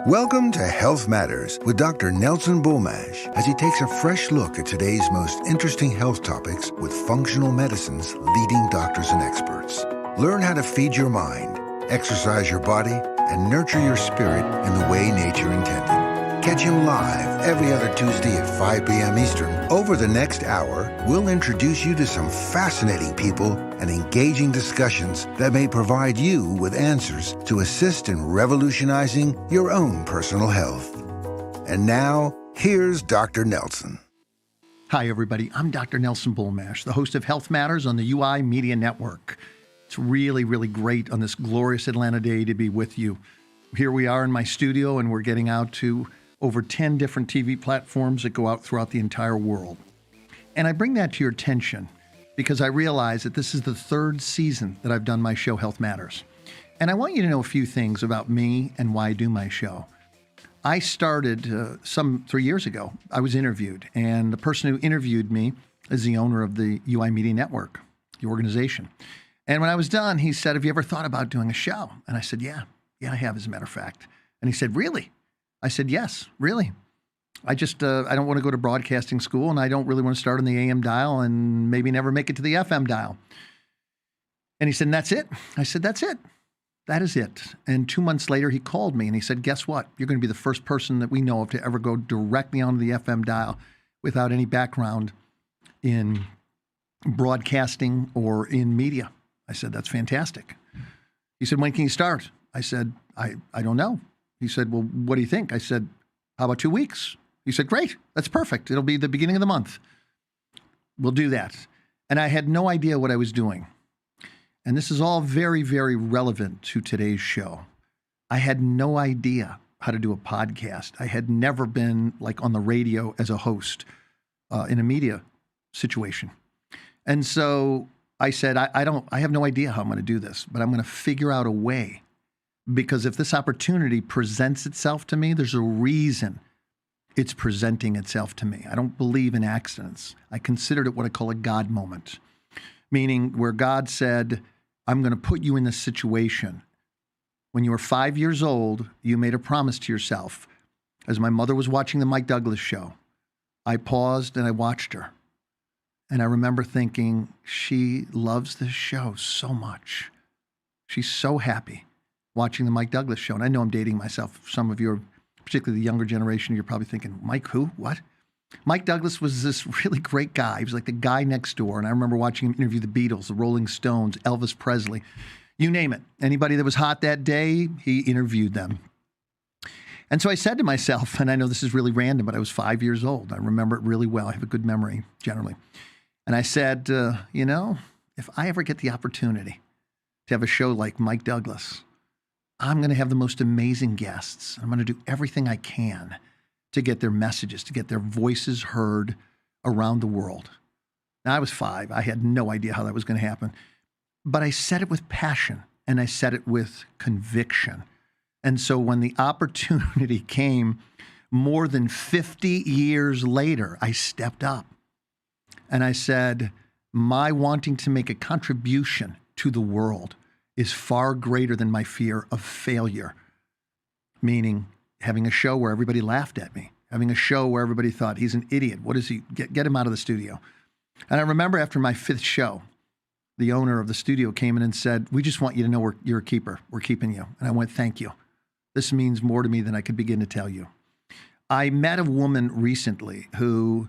Welcome to Health Matters with Dr. Nelson Bulmash as he takes a fresh look at today's most interesting health topics with functional medicine's leading doctors and experts. Learn how to feed your mind, exercise your body, and nurture your spirit in the way nature intended. Catch him live every other Tuesday at 5 p.m. Eastern. Over the next hour, we'll introduce you to some fascinating people and engaging discussions that may provide you with answers to assist in revolutionizing your own personal health. And now, here's Dr. Nelson. Hi, everybody. I'm Dr. Nelson Bulmash, the host of Health Matters on the UI Media Network. It's really, really great on this glorious Atlanta day to be with you. Here we are in my studio, and we're getting out to over 10 different TV platforms that go out throughout the entire world. And I bring that to your attention because I realize that this is the third season that I've done my show, Health Matters. And I want you to know a few things about me and why I do my show. I started some 3 years ago. I was interviewed, and the person who interviewed me is the owner of the UI Media Network, the organization. And when I was done, he said, "Have you ever thought about doing a show?" And I said, Yeah, I have, as a matter of fact. And he said, "Really?" I said, "Yes, really. I don't want to go to broadcasting school, and I don't really want to start on the AM dial and maybe never make it to the FM dial." And he said, "And that's it?" I said, "That's it. That is it." And 2 months later, he called me and he said, "Guess what? You're going to be the first person that we know of to ever go directly onto the FM dial without any background in broadcasting or in media." I said, "That's fantastic." He said, "When can you start?" I said, I don't know." He said, "Well, what do you think?" I said, "How about 2 weeks?" He said, "Great. That's perfect. It'll be the beginning of the month. We'll do that." And I had no idea what I was doing. And this is all very, very relevant to today's show. I had no idea how to do a podcast. I had never been like on the radio as a host in a media situation. And so I said, I have no idea how I'm going to do this, but I'm going to figure out a way. Because if this opportunity presents itself to me, there's a reason it's presenting itself to me. I don't believe in accidents. I considered it what I call a God moment, meaning where God said, "I'm going to put you in this situation." When you were 5 years old, you made a promise to yourself. As my mother was watching the Mike Douglas show, I paused and I watched her. And I remember thinking, she loves this show so much. She's so happy watching the Mike Douglas show. And I know I'm dating myself. Some of you are, particularly the younger generation, you're probably thinking, Mike who? What? Mike Douglas was this really great guy. He was like the guy next door. And I remember watching him interview the Beatles, the Rolling Stones, Elvis Presley, you name it. Anybody that was hot that day, he interviewed them. And so I said to myself, and I know this is really random, but I was 5 years old. I remember it really well. I have a good memory, generally. And I said, if I ever get the opportunity to have a show like Mike Douglas, I'm going to have the most amazing guests. I'm going to do everything I can to get their messages, to get their voices heard around the world. Now, I was 5. I had no idea how that was going to happen. But I said it with passion, and I said it with conviction. And so when the opportunity came more than 50 years later, I stepped up. And I said, my wanting to make a contribution to the world is far greater than my fear of failure, meaning having a show where everybody laughed at me, having a show where everybody thought, he's an idiot. What is he? Get him out of the studio. And I remember after my 5th show, the owner of the studio came in and said, "We just want you to know you're a keeper. We're keeping you." And I went, "Thank you. This means more to me than I could begin to tell you." I met a woman recently who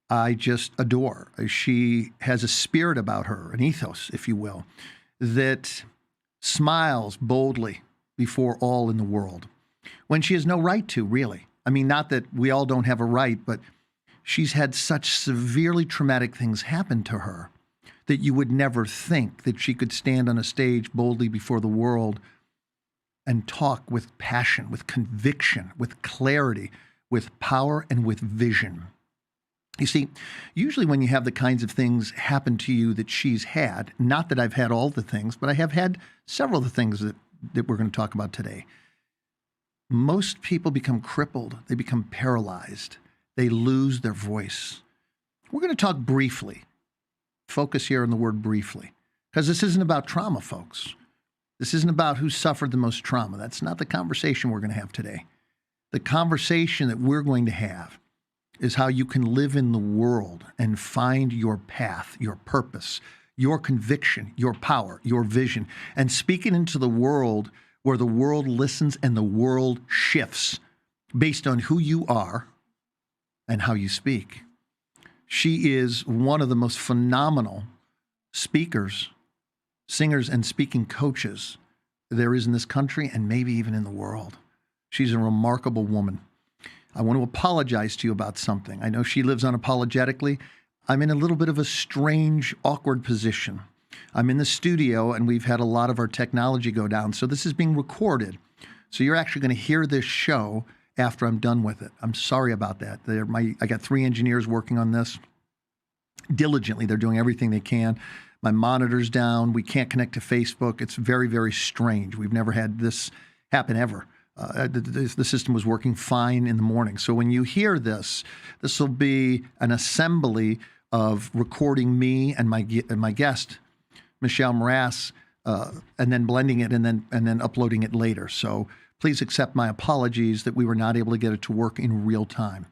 I just adore. She has a spirit about her, an ethos, if you will, that smiles boldly before all in the world when she has no right to, really. I mean, not that we all don't have a right, but she's had such severely traumatic things happen to her that you would never think that she could stand on a stage boldly before the world and talk with passion, with conviction, with clarity, with power, and with vision. You see, usually when you have the kinds of things happen to you that she's had, not that I've had all the things, but I have had several of the things that we're going to talk about today. Most people become crippled. They become paralyzed. They lose their voice. We're going to talk briefly. Focus here on the word briefly, because this isn't about trauma, folks. This isn't about who suffered the most trauma. That's not the conversation we're going to have today. The conversation that we're going to have is how you can live in the world and find your path, your purpose, your conviction, your power, your vision, and speak it into the world where the world listens and the world shifts based on who you are and how you speak. She is one of the most phenomenal speakers, singers, and speaking coaches there is in this country and maybe even in the world. She's a remarkable woman. I want to apologize to you about something. I know she lives unapologetically. I'm in a little bit of a strange, awkward position. I'm in the studio, and we've had a lot of our technology go down, so this is being recorded. So you're actually going to hear this show after I'm done with it. I'm sorry about that. I got 3 engineers working on this diligently. They're doing everything they can. My monitor's down. We can't connect to Facebook. It's very, very strange. We've never had this happen ever. The system was working fine in the morning. So when you hear this, this will be an assembly of recording me and my guest, Michelle Mras, and then blending it and then uploading it later. So please accept my apologies that we were not able to get it to work in real time.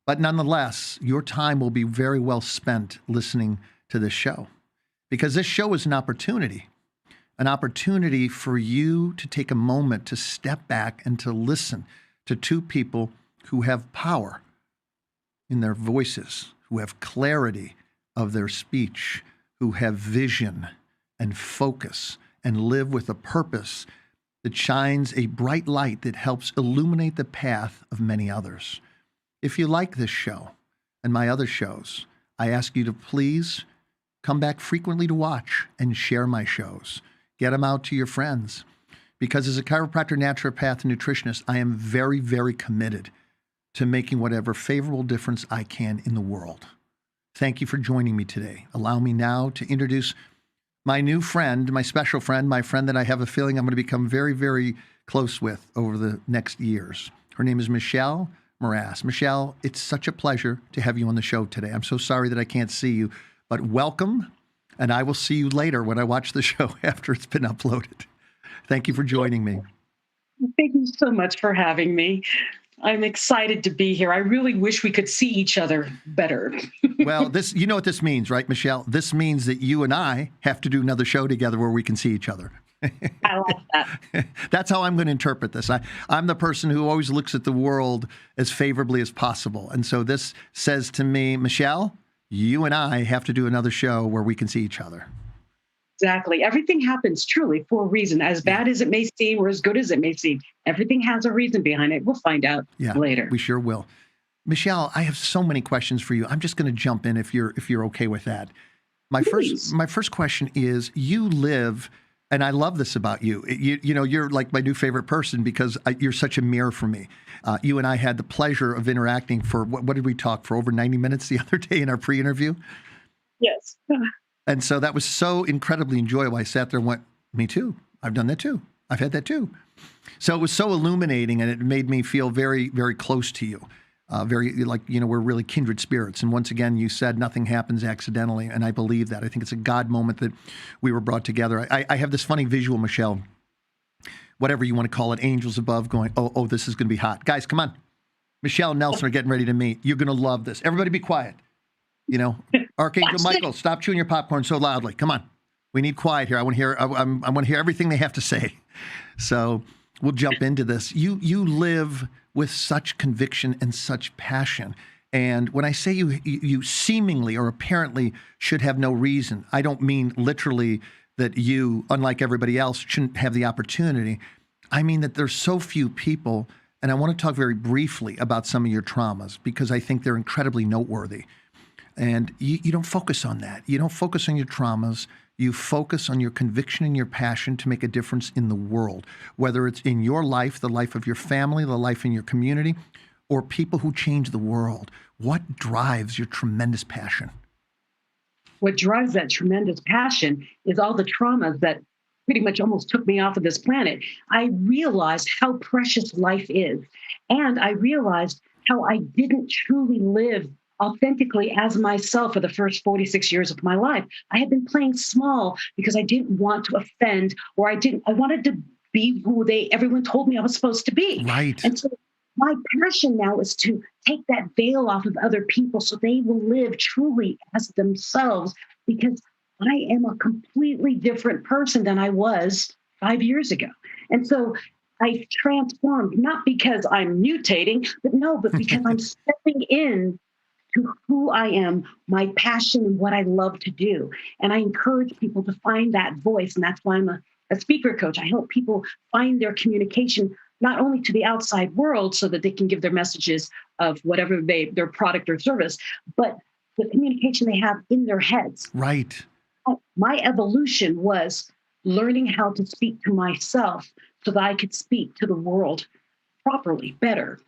But nonetheless, your time will be very well spent listening to this show, because this show is an opportunity for you to take a moment to step back and to listen to 2 people who have power in their voices, who have clarity of their speech, who have vision and focus and live with a purpose that shines a bright light that helps illuminate the path of many others. If you like this show and my other shows, I ask you to please come back frequently to watch and share my shows. Get them out to your friends. Because as a chiropractor, naturopath, and nutritionist, I am very, very committed to making whatever favorable difference I can in the world. Thank you for joining me today. Allow me now to introduce my new friend, my special friend, my friend that I have a feeling I'm going to become very, very close with over the next years. Her name is Michelle Mras. Michelle, it's such a pleasure to have you on the show today. I'm so sorry that I can't see you, but welcome. And I will see you later when I watch the show after it's been uploaded. Thank you for joining me. Thank you so much for having me. I'm excited to be here. I really wish we could see each other better. Well, you know what this means, right, Michelle? This means that you and I have to do another show together where we can see each other. I like that. That's how I'm going to interpret this. I'm the person who always looks at the world as favorably as possible. And so this says to me, Michelle, you and I have to do another show where we can see each other. Exactly. Everything happens truly for a reason. As bad as it may seem or as good as it may seem, everything has a reason behind it. We'll find out later. We sure will. Michelle, I have so many questions for you. I'm just going to jump in if you're okay with that. My first question is, you live, and I love this about you. You know, you're like my new favorite person because you're such a mirror for me. You and I had the pleasure of interacting for, what did we talk for, over 90 minutes the other day in our pre-interview? Yes. And so that was so incredibly enjoyable. I sat there and went, me too. I've done that too. I've had that too. So it was so illuminating, and it made me feel very, very close to you. Very like, you know, we're really kindred spirits. And once again, you said nothing happens accidentally. And I believe that. I think it's a God moment that we were brought together. I have this funny visual, Michelle, whatever you want to call it, angels above going, oh, this is going to be hot. Guys, come on. Michelle and Nelson are getting ready to meet. You're going to love this. Everybody be quiet. You know, Archangel Michael, stop chewing your popcorn so loudly. Come on. We need quiet here. I want to hear, I want to hear everything they have to say. So we'll jump into this. You live with such conviction and such passion. And when I say you seemingly or apparently should have no reason, I don't mean literally that you, unlike everybody else, shouldn't have the opportunity. I mean that there's so few people, and I want to talk very briefly about some of your traumas because I think they're incredibly noteworthy. And you don't focus on that. You don't focus on your traumas. You focus on your conviction and your passion to make a difference in the world, whether it's in your life, the life of your family, the life in your community, or people who change the world. What drives your tremendous passion? What drives that tremendous passion is all the traumas that pretty much almost took me off of this planet. I realized how precious life is. And I realized how I didn't truly live authentically as myself for the first 46 years of my life. I had been playing small because I didn't want to offend, or I wanted to be who everyone told me I was supposed to be. Right. And so my passion now is to take that veil off of other people so they will live truly as themselves, because I am a completely different person than I was 5 years ago. And so I've transformed, not because I'm mutating, but because I'm stepping in to who I am, my passion, and what I love to do. And I encourage people to find that voice. And that's why I'm a speaker coach. I help people find their communication, not only to the outside world so that they can give their messages of whatever their product or service, but the communication they have in their heads. Right. My evolution was learning how to speak to myself so that I could speak to the world properly, better,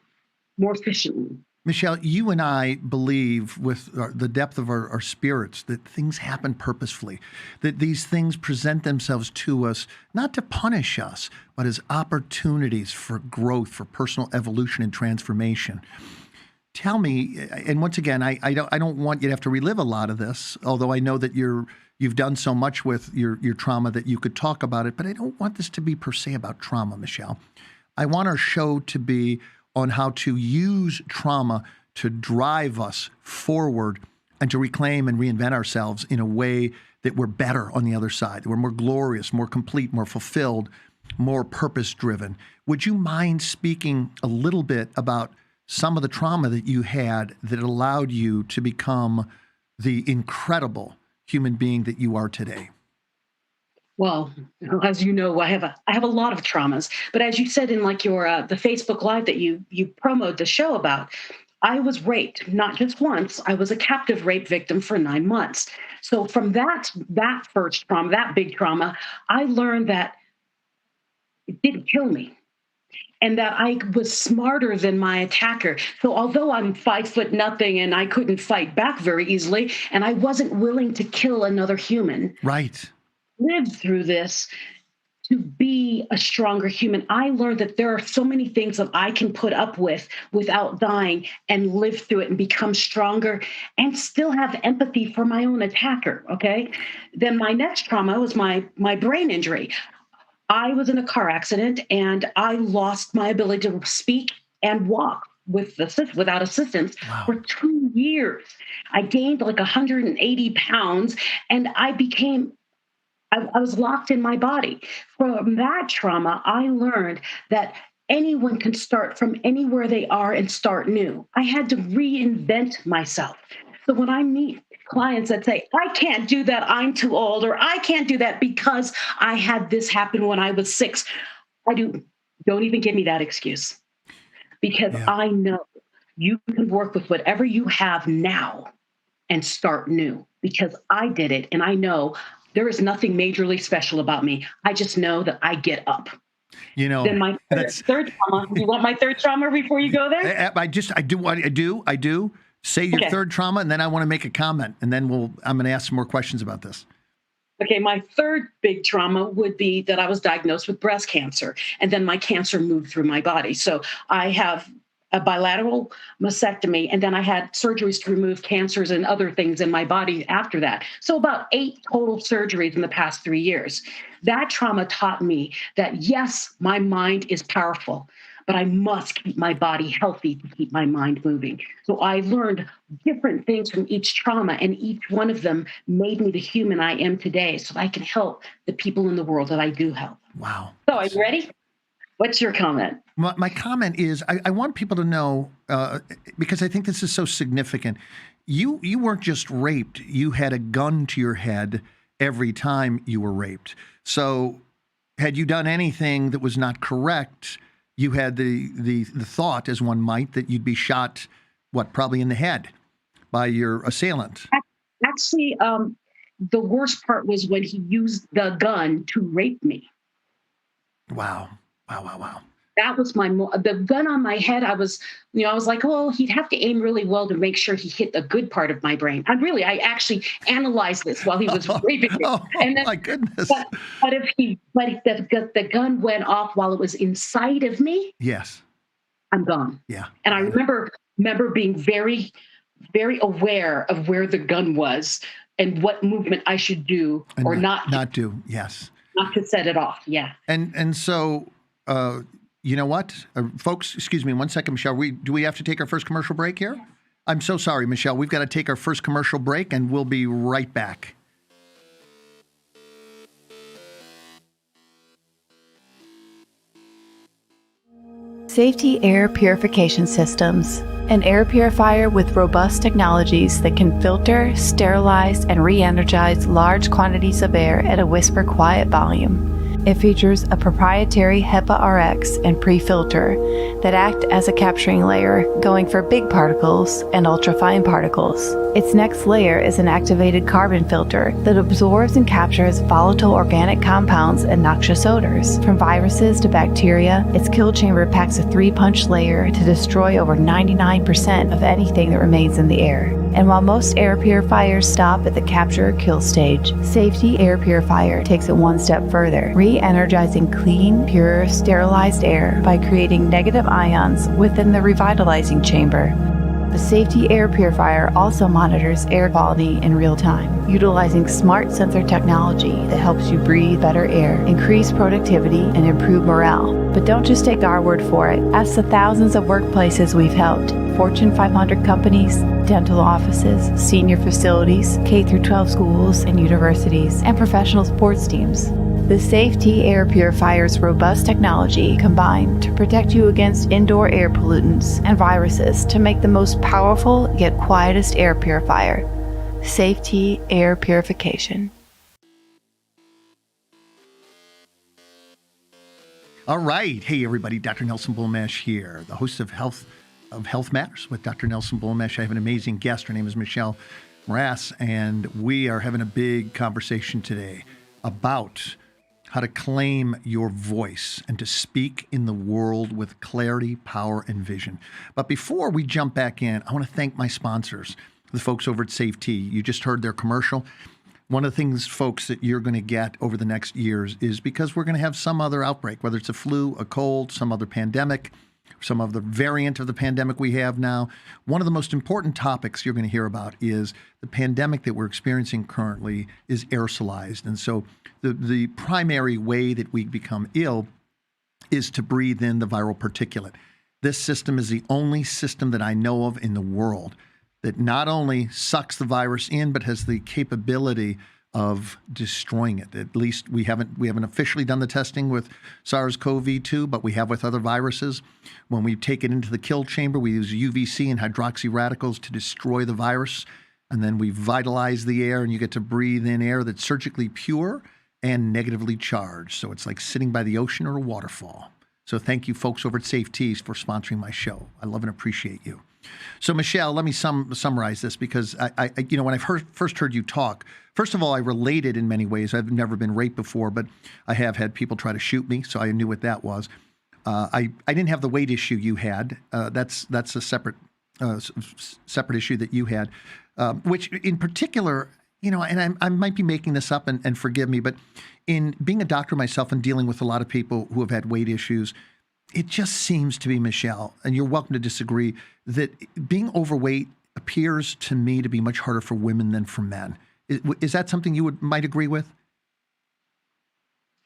more efficiently. Michelle, you and I believe with the depth of our spirits that things happen purposefully, that these things present themselves to us not to punish us, but as opportunities for growth, for personal evolution and transformation. Tell me, and once again, I don't want you to have to relive a lot of this, although I know that you've done so much with your trauma that you could talk about it, but I don't want this to be per se about trauma, Michelle. I want our show to be on how to use trauma to drive us forward and to reclaim and reinvent ourselves in a way that we're better on the other side, that we're more glorious, more complete, more fulfilled, more purpose-driven. Would you mind speaking a little bit about some of the trauma that you had that allowed you to become the incredible human being that you are today? Well, as you know, I have a lot of traumas. But as you said in like your the Facebook Live that you promoted the show about, I was raped not just once. I was a captive rape victim for 9 months. So from that first trauma, that big trauma, I learned that it didn't kill me, and that I was smarter than my attacker. So although I'm 5'0" and I couldn't fight back very easily, and I wasn't willing to kill another human. Right. Lived through this to be a stronger human. I learned that there are so many things that I can put up with without dying and live through it and become stronger and still have empathy for my own attacker. Okay. Then my next trauma was my brain injury. I was in a car accident and I lost my ability to speak and walk without assistance. Wow. For 2 years. I gained like 180 pounds and I was locked in my body. From that trauma, I learned that anyone can start from anywhere they are and start new. I had to reinvent myself. So when I meet clients that say, I can't do that, I'm too old, or I can't do that because I had this happen when I was 6, don't even give me that excuse. Because I know you can work with whatever you have now and start new, because I did it and I know there is nothing majorly special about me. I just know that I get up. You know, then my third trauma. You want my third trauma before you go there? I do. Say your third trauma, and then I want to make a comment, and then I'm going to ask some more questions about this. Okay, my third big trauma would be that I was diagnosed with breast cancer, and then my cancer moved through my body. So I have a bilateral mastectomy, and then I had surgeries to remove cancers and other things in my body after that. So about 8 total surgeries in the past 3 years. That trauma taught me that, yes, my mind is powerful, but I must keep my body healthy to keep my mind moving. So I learned different things from each trauma, and each one of them made me the human I am today, so I can help the people in the world that I do help. Wow. So are you ready? What's your comment? My comment is I want people to know, because I think this is so significant. You weren't just raped. You had a gun to your head every time you were raped. So had you done anything that was not correct, you had the thought, as one might, that you'd be shot, probably in the head by your assailant. Actually, the worst part was when he used the gun to rape me. Wow. That was the gun on my head. I was like, oh, he'd have to aim really well to make sure he hit the good part of my brain. I actually analyzed this while he was raping me. And then, my goodness. But if the gun went off while it was inside of me, yes, I'm gone. Yeah. And I remember being very, very aware of where the gun was and what movement I should do or not do. Yes. Not to set it off. Yeah. And so you know what? Folks, excuse me 1 second, Michelle. Do we have to take our first commercial break here? Yes. I'm so sorry, Michelle. We've got to take our first commercial break, and we'll be right back. Safety Air Purification Systems, an air purifier with robust technologies that can filter, sterilize, and re-energize large quantities of air at a whisper quiet volume. It features a proprietary HEPA RX and pre-filter that act as a capturing layer, going for big particles and ultrafine particles. Its next layer is an activated carbon filter that absorbs and captures volatile organic compounds and noxious odors. From viruses to bacteria, its kill chamber packs a 3-punch layer to destroy over 99% of anything that remains in the air. And while most air purifiers stop at the capture or kill stage, Safety Air Purifier takes it one step further, re-energizing clean, pure, sterilized air by creating negative ions within the revitalizing chamber. The Safety Air Purifier also monitors air quality in real time, utilizing smart sensor technology that helps you breathe better air, increase productivity, and improve morale. But don't just take our word for it. Ask the thousands of workplaces we've helped, Fortune 500 companies, dental offices, senior facilities, K-12 schools and universities, and professional sports teams. The Safety Air Purifier's robust technology combined to protect you against indoor air pollutants and viruses to make the most powerful yet quietest air purifier. Safety Air Purification. All right. Hey, everybody. Dr. Nelson Bulmash here, the host of Health Matters with Dr. Nelson Bulmash. I have an amazing guest. Her name is Mras, and we are having a big conversation today about how to claim your voice and to speak in the world with clarity, power, and vision. But before we jump back in, I want to thank my sponsors, the folks over at Safety. You just heard their commercial. One of the things, folks, that you're going to get over the next years is because we're going to have some other outbreak, whether it's a flu, a cold, some other pandemic, some other variant of the pandemic we have now. One of the most important topics you're going to hear about is the pandemic that we're experiencing currently is aerosolized. And so the primary way that we become ill is to breathe in the viral particulate. This system is the only system that I know of in the world that not only sucks the virus in, but has the capability of destroying it. At least we haven't officially done the testing with SARS-CoV-2, but we have with other viruses. When we take it into the kill chamber, we use UVC and hydroxy radicals to destroy the virus, and then we vitalize the air, and you get to breathe in air that's surgically pure and negatively charged. So it's like sitting by the ocean or a waterfall. So thank you, folks over at Safety, for sponsoring my show. I love and appreciate you. So, Michelle, let me summarize this, because I when I first heard you talk, first of all, I related in many ways. I've never been raped before, but I have had people try to shoot me, so I knew what that was. I didn't have the weight issue you had. That's a separate issue that you had, which in particular, and I might be making this up, and forgive me, but in being a doctor myself and dealing with a lot of people who have had weight issues, it just seems to be, Michelle, and you're welcome to disagree, that being overweight appears to me to be much harder for women than for men. Is that something you might agree with?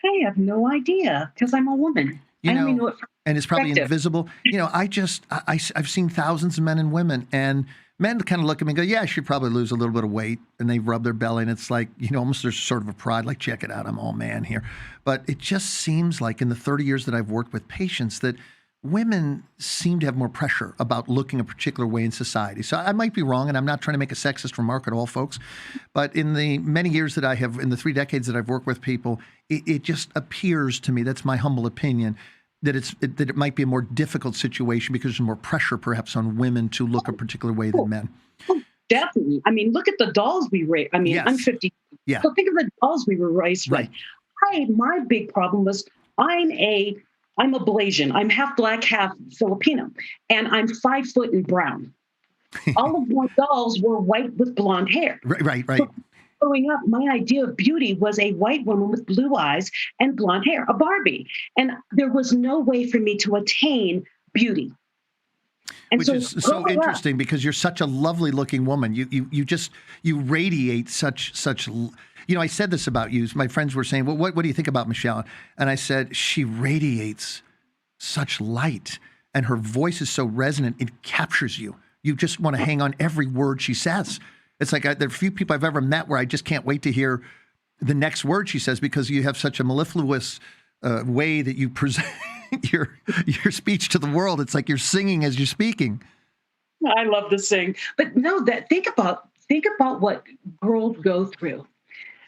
I have no idea, because I'm a woman. I only know it from and it's probably invisible. I've seen thousands of men and women, and men kind of look at me and go, yeah, I should probably lose a little bit of weight. And they rub their belly, and it's like, almost there's sort of a pride, like, check it out, I'm all man here. But it just seems like in the 30 years that I've worked with patients that women seem to have more pressure about looking a particular way in society. So I might be wrong, and I'm not trying to make a sexist remark at all, folks. But in the many years that I have, in the 3 decades that I've worked with people, it just appears to me, that's my humble opinion, that it might be a more difficult situation because there's more pressure perhaps on women to look a particular way than men. Definitely. I mean, look at the dolls we raised. I mean, yes. I'm 50. Yeah. So think of the dolls we were raised with. My big problem was I'm a Blasian. I'm half black, half Filipino, and I'm 5 foot and brown. All of my dolls were white with blonde hair. Right. So growing up, my idea of beauty was a white woman with blue eyes and blonde hair, a Barbie. And there was no way for me to attain beauty. And which is so interesting because you're such a lovely looking woman. You radiate such. I said this about you. My friends were saying, well, what do you think about Michelle? And I said, she radiates such light, and her voice is so resonant, it captures you. You just want to hang on every word she says. It's like there are few people I've ever met where I just can't wait to hear the next word she says, because you have such a mellifluous way that you present your speech to the world. It's like you're singing as you're speaking. I love to sing, but no, think about what girls go through.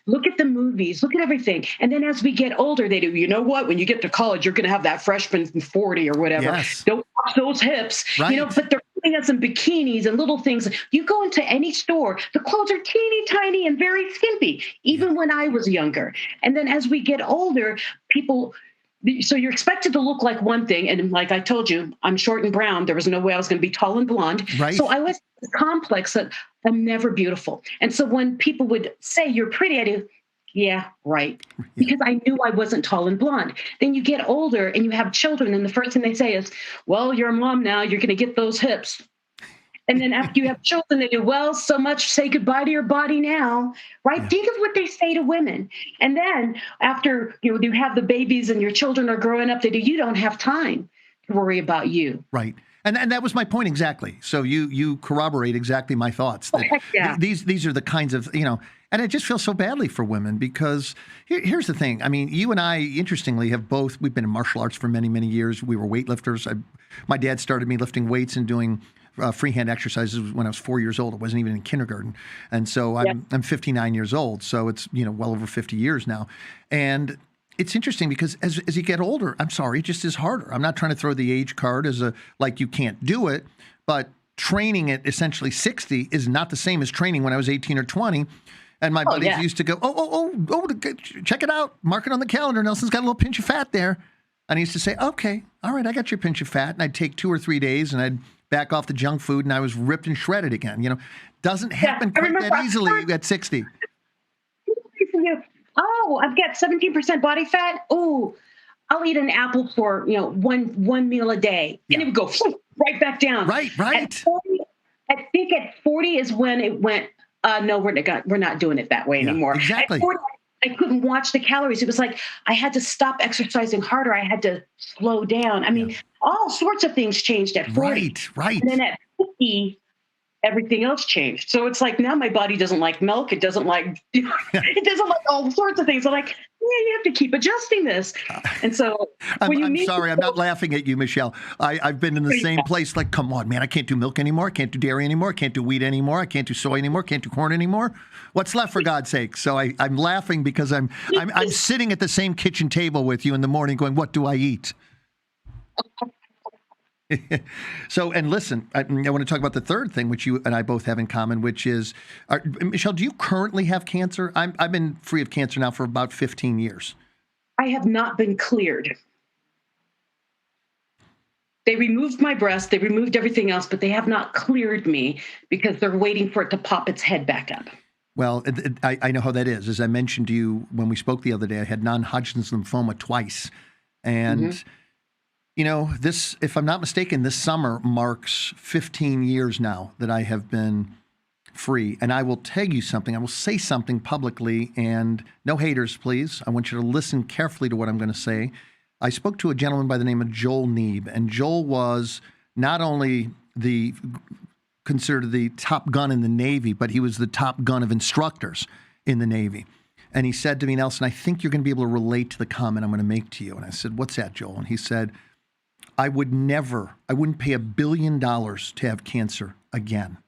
Look at the movies, look at everything. And then as we get older, they do, you know what? When you get to college, you're going to have that freshman 40 or whatever. Yes. Don't watch those hips, right. But they're putting us in bikinis and little things. You go into any store, the clothes are teeny tiny and very skimpy, even when I was younger. And then as we get older, so you're expected to look like one thing. And like I told you, I'm short and brown. There was no way I was going to be tall and blonde. Right. So I was complex that I'm never beautiful. And so when people would say you're pretty, I do, yeah, right. Yeah. Because I knew I wasn't tall and blonde. Then you get older and you have children, and the first thing they say is, well, you're a mom now, you're going to get those hips. And then after you have children, they do, well, so much, say goodbye to your body now, right? Yeah. Think of what they say to women. And then after you have the babies and your children are growing up, they do, you don't have time to worry about you. Right. And that was my point exactly. So you corroborate exactly my thoughts. That yeah. These are the kinds of, and I just feel so badly for women, because here's the thing. I mean, you and I, interestingly, we've been in martial arts for many, many years. We were weightlifters. My dad started me lifting weights and doing freehand exercises when I was 4 years old. I wasn't even in kindergarten. And so I'm 59 years old. So it's, well over 50 years now. And it's interesting because as you get older, I'm sorry, it just is harder. I'm not trying to throw the age card as like you can't do it, but training at essentially 60 is not the same as training when I was 18 or 20. And my buddies used to go, check it out. Mark it on the calendar. Nelson's got a little pinch of fat there. And I used to say, okay, all right, I got your pinch of fat. And I'd take 2 or 3 days and I'd back off the junk food, and I was ripped and shredded again. Doesn't happen quite that easily at 60. Oh, I've got 17% body fat. Oh, I'll eat an apple for, one meal a day. Yeah. And it would go right back down. Right. At 40, I think at 40 is when it went, no, we're not doing it that way anymore. Exactly. At 40, I couldn't watch the calories. It was like I had to stop exercising harder. I had to slow down. I mean, all sorts of things changed at 40. Right. And then at 50, everything else changed. So it's like now my body doesn't like milk. It doesn't like all sorts of things. I'm like, you have to keep adjusting this. And so I'm sorry, I'm not laughing at you, Michelle. I've been in the same place. Like, come on, man, I can't do milk anymore. I can't do dairy anymore. I can't do wheat anymore. I can't do soy anymore. Can't do corn anymore. What's left, for God's sake? So I'm laughing because I'm sitting at the same kitchen table with you in the morning going, what do I eat? So, and listen, I want to talk about the third thing, which you and I both have in common, which is, Michelle, do you currently have cancer? I've been free of cancer now for about 15 years. I have not been cleared. They removed my breast, they removed everything else, but they have not cleared me because they're waiting for it to pop its head back up. Well, I know how that is. As I mentioned to you when we spoke the other day, I had non-Hodgkin's lymphoma twice. And this, if I'm not mistaken, this summer marks 15 years now that I have been free. And I will tell you something. I will say something publicly, and no haters, please. I want you to listen carefully to what I'm going to say. I spoke to a gentleman by the name of Joel Neeb, and Joel was not only considered the top gun in the Navy, but he was the top gun of instructors in the Navy. And he said to me, Nelson, I think you're going to be able to relate to the comment I'm going to make to you. And I said, what's that, Joel? And he said, I wouldn't pay $1 billion to have cancer again.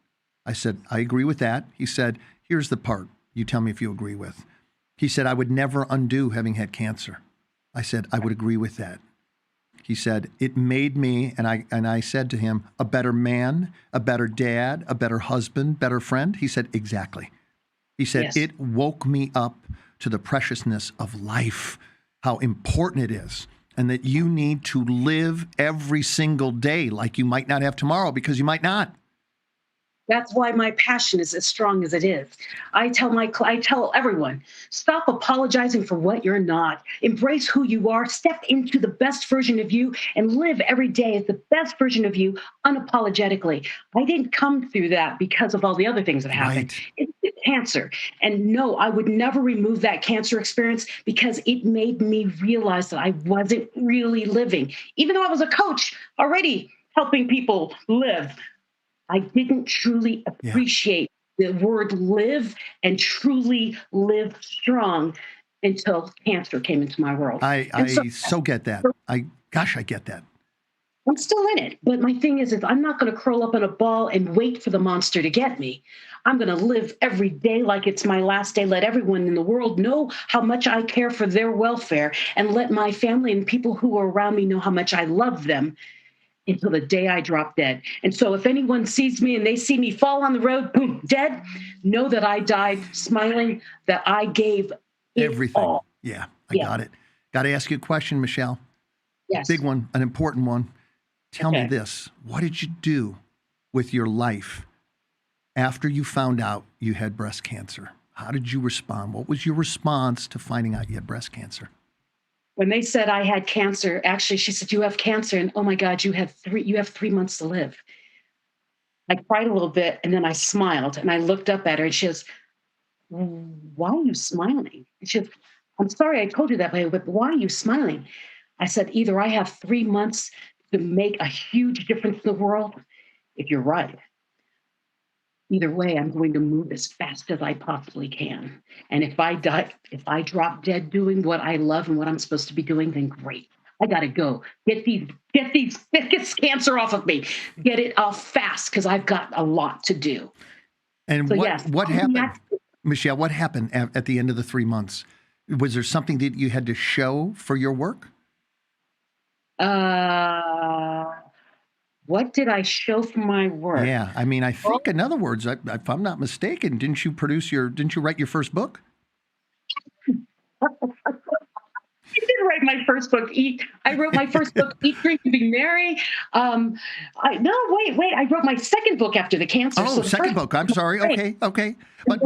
I said, I agree with that. He said, here's the part you tell me if you agree with. He said, I would never undo having had cancer. I said, I would agree with that. He said, it made me, and I said to him, a better man, a better dad, a better husband, better friend. He said, exactly. He said, yes. It woke me up to the preciousness of life, how important it is, and that you need to live every single day like you might not have tomorrow, because you might not. That's why my passion is as strong as it is. I tell everyone, stop apologizing for what you're not. Embrace who you are. Step into the best version of you and live every day as the best version of you unapologetically. I didn't come through that because of all the other things that happened. Right. It's cancer. And no, I would never remove that cancer experience because it made me realize that I wasn't really living. Even though I was a coach already helping people live, I didn't truly appreciate the word live and truly live strong until cancer came into my world. I so get that. I get that. I'm still in it. But my thing is I'm not going to curl up in a ball and wait for the monster to get me. I'm going to live every day like it's my last day. Let everyone in the world know how much I care for their welfare, and let my family and people who are around me know how much I love them, until the day I drop dead. And so if anyone sees me and they see me fall on the road, boom, dead, know that I died smiling, that I gave everything. All. Yeah, I got it. Got to ask you a question, Michelle. Yes. A big one, an important one. Tell me this. What did you do with your life after you found out you had breast cancer? How did you respond? What was your response to finding out you had breast cancer? When they said I had cancer, actually, she said, you have cancer. And oh my God, you have 3 months to live. I cried a little bit and then I smiled and I looked up at her and she goes, why are you smiling? And she goes, I'm sorry I told you that way, but why are you smiling? I said, either I have 3 months to make a huge difference in the world, if you're right. Either way, I'm going to move as fast as I possibly can. And if I drop dead doing what I love and what I'm supposed to be doing, then great. I got to go. Get this cancer off of me. Get it off fast because I've got a lot to do. And so, what happened, Michelle? What happened at the end of the 3 months? Was there something that you had to show for your work? What did I show for my work? Yeah, I mean, I think, in other words, if I'm not mistaken, didn't you write your first book? I did write my first book. I wrote my first book, Eat, Drink, and Be Merry. Wait. I wrote my second book after the cancer. Oh, second book. I'm sorry. Okay. But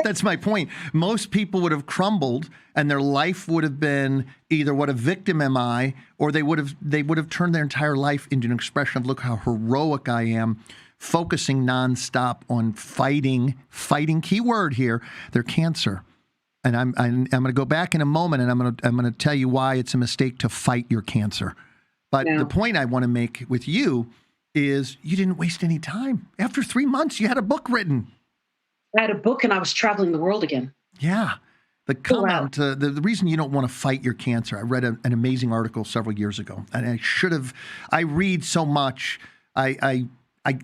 that's my point. Most people would have crumbled, and their life would have been either what a victim am I, or they would have turned their entire life into an expression of look how heroic I am, focusing nonstop on fighting. Key word here. Their cancer. And I'm going to go back in a moment, and I'm going to tell you why it's a mistake to fight your cancer. But the point I want to make with you is you didn't waste any time. After 3 months, you had a book written. I had a book, and I was traveling the world again. Yeah. The comment, the reason you don't want to fight your cancer. I read an amazing article several years ago, and I read so much. I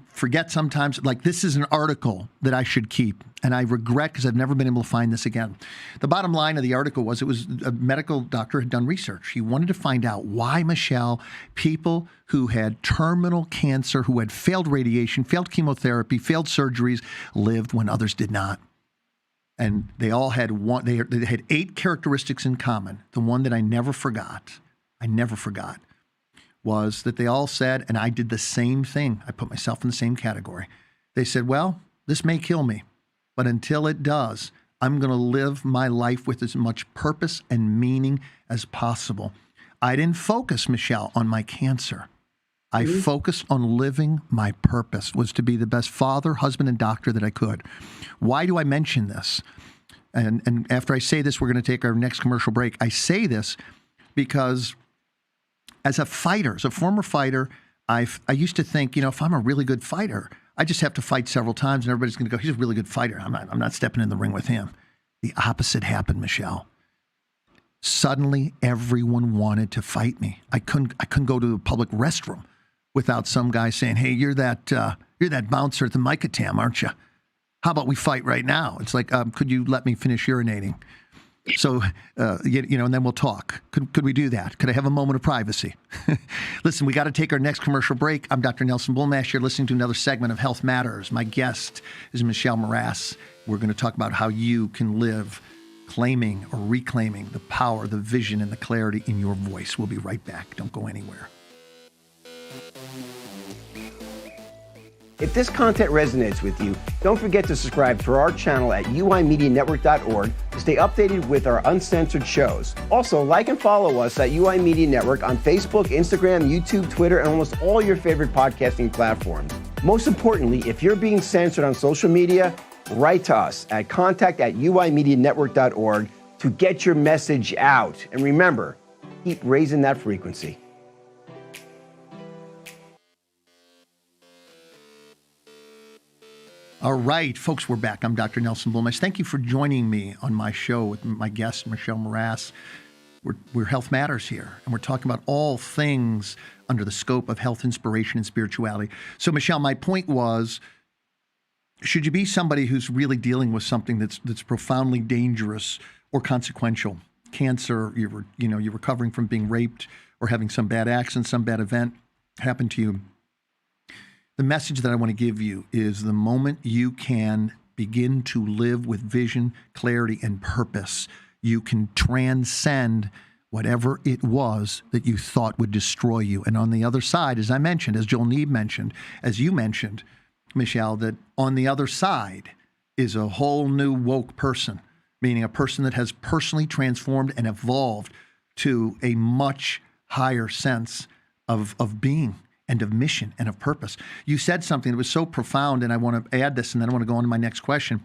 forget sometimes, like this is an article that I should keep, and I regret because I've never been able to find this again. The bottom line of the article was it was a medical doctor had done research. He wanted to find out why, Michelle, people who had terminal cancer, who had failed radiation, failed chemotherapy, failed surgeries, lived when others did not. And they all had they had 8 characteristics in common. The one that I never forgot, was that they all said, and I did the same thing. I put myself in the same category. They said, well, this may kill me, but until it does, I'm going to live my life with as much purpose and meaning as possible. I didn't focus, Michelle, on my cancer. I focused on living my purpose, was to be the best father, husband, and doctor that I could. Why do I mention this? And after I say this, we're going to take our next commercial break. I say this because as a fighter, as a former fighter, I used to think, if I'm a really good fighter, I just have to fight several times and everybody's going to go, he's a really good fighter. I'm not stepping in the ring with him. The opposite happened, Michelle. Suddenly, everyone wanted to fight me. I couldn't go to a public restroom without some guy saying, "Hey, you're that bouncer at the Micatam, aren't you? How about we fight right now?" It's like, could you let me finish urinating? So, and then we'll talk. Could we do that? Could I have a moment of privacy? Listen, we got to take our next commercial break. I'm Dr. Nelson Bulmash. You're listening to another segment of Health Matters. My guest is Michelle Mras. We're going to talk about how you can live claiming or reclaiming the power, the vision, and the clarity in your voice. We'll be right back. Don't go anywhere. If this content resonates with you, don't forget to subscribe to our channel at uimedianetwork.org to stay updated with our uncensored shows. Also, like and follow us at UI Media Network on Facebook, Instagram, YouTube, Twitter, and almost all your favorite podcasting platforms. Most importantly, if you're being censored on social media, write to us at contact@uimedianetwork.org to get your message out. And remember, keep raising that frequency. All right, folks, we're back. I'm Dr. Nelson Bulmash. Thank you for joining me on my show with my guest, Michelle Mras. We're Health Matters here, and we're talking about all things under the scope of health, inspiration, and spirituality. So, Michelle, my point was, should you be somebody who's really dealing with something that's profoundly dangerous or consequential, cancer, you're recovering from being raped or having some bad accident, some bad event happen to you, the message that I want to give you is the moment you can begin to live with vision, clarity, and purpose, you can transcend whatever it was that you thought would destroy you. And on the other side, as I mentioned, as Joel Neeb mentioned, as you mentioned, Michelle, that on the other side is a whole new woke person, meaning a person that has personally transformed and evolved to a much higher sense of being and of mission and of purpose. You said something that was so profound, and I want to add this, and then I want to go on to my next question.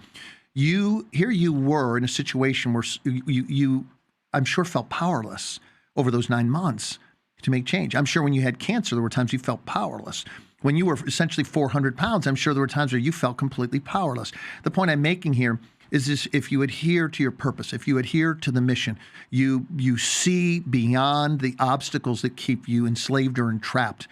You were in a situation where you I'm sure felt powerless over those 9 months to make change. I'm sure when you had cancer, there were times you felt powerless. When you were essentially 400 pounds, I'm sure there were times where you felt completely powerless. The point I'm making here is this: if you adhere to your purpose, if you adhere to the mission, you see beyond the obstacles that keep you enslaved or entrapped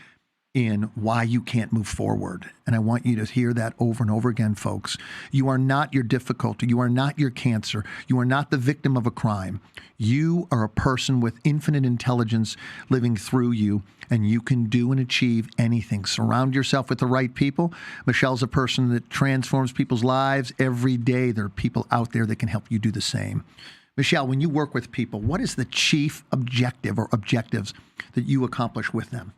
in why you can't move forward. And I want you to hear that over and over again, folks. You are not your difficulty. You are not your cancer. You are not the victim of a crime. You are a person with infinite intelligence living through you, and you can do and achieve anything. Surround yourself with the right people. Michelle's a person that transforms people's lives every day. There are people out there that can help you do the same. Michelle, when you work with people, what is the chief objective or objectives that you accomplish with them?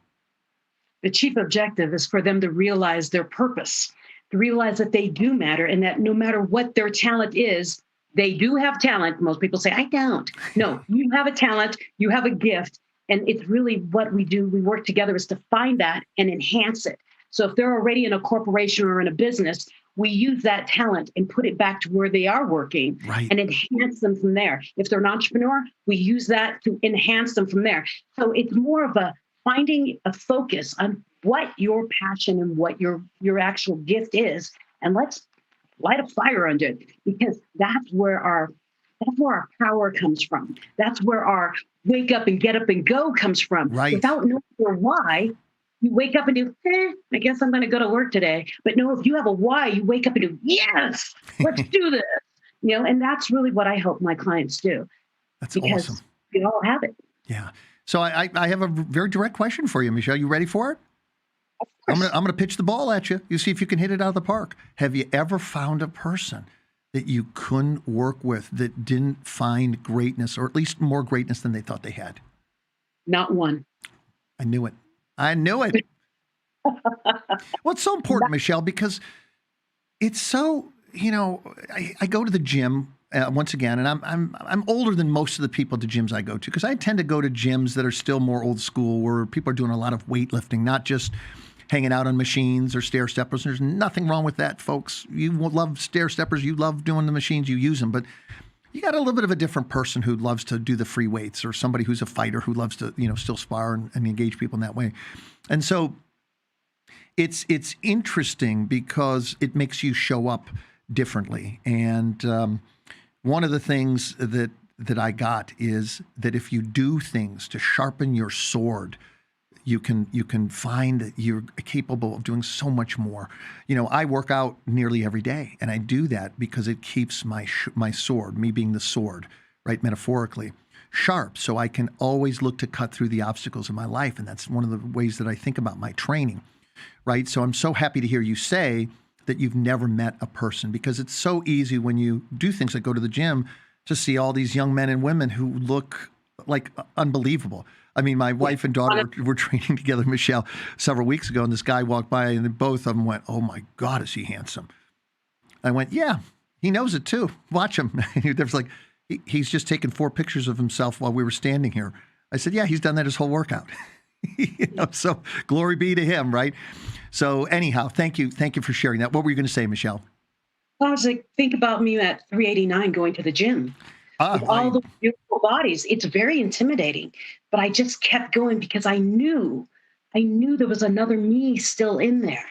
The chief objective is for them to realize their purpose, to realize that they do matter, and that no matter what their talent is, they do have talent. Most people say, I don't. No, you have a talent, you have a gift, and it's really what we do. We work together is to find that and enhance it. So if they're already in a corporation or in a business, we use that talent and put it back to where they are working, right, and enhance them from there. If they're an entrepreneur, we use that to enhance them from there. So it's more of a finding a focus on what your passion and what your actual gift is, and let's light a fire under it, because that's where our power comes from. That's where our wake up and get up and go comes from. Right. Without knowing your why, you wake up and do, I guess I'm going to go to work today. But no, if you have a why, you wake up and do, yes, let's do this. And that's really what I help my clients do. That's because awesome. We all have it. Yeah. So I have a very direct question for you, Michelle. You ready for it? I'm gonna pitch the ball at you. You see if you can hit it out of the park. Have you ever found a person that you couldn't work with that didn't find greatness, or at least more greatness than they thought they had? Not one. I knew it. Well, it's so important, Michelle, because it's so, I go to the gym once again, and I'm older than most of the people at the gyms I go to, because I tend to go to gyms that are still more old school, where people are doing a lot of weightlifting, not just hanging out on machines or stair steppers. There's nothing wrong with that, folks. You love stair steppers, you love doing the machines, you use them, but you got a little bit of a different person who loves to do the free weights, or somebody who's a fighter who loves to, still spar and engage people in that way. And so it's interesting because it makes you show up differently. And one of the things that I got is that if you do things to sharpen your sword, you can find that you're capable of doing so much more. I work out nearly every day, and I do that because it keeps my sword, me being the sword, right, metaphorically, sharp, so I can always look to cut through the obstacles of my life. And that's one of the ways that I think about my training, right? So I'm so happy to hear you say that you've never met a person, because it's so easy when you do things like go to the gym to see all these young men and women who look like unbelievable. I mean, my wife and daughter were training together, Michelle, several weeks ago, and this guy walked by, and both of them went, "Oh my God, is he handsome?" I went, "Yeah, he knows it too. Watch him." There was like, he's just taken 4 pictures of himself while we were standing here. I said, "Yeah, he's done that his whole workout." So glory be to him, right? So anyhow, thank you for sharing that. What were you going to say, Michelle? Well, I was like, think about me at 389 going to the gym with all the beautiful bodies. It's very intimidating, but I just kept going because I knew there was another me still in there.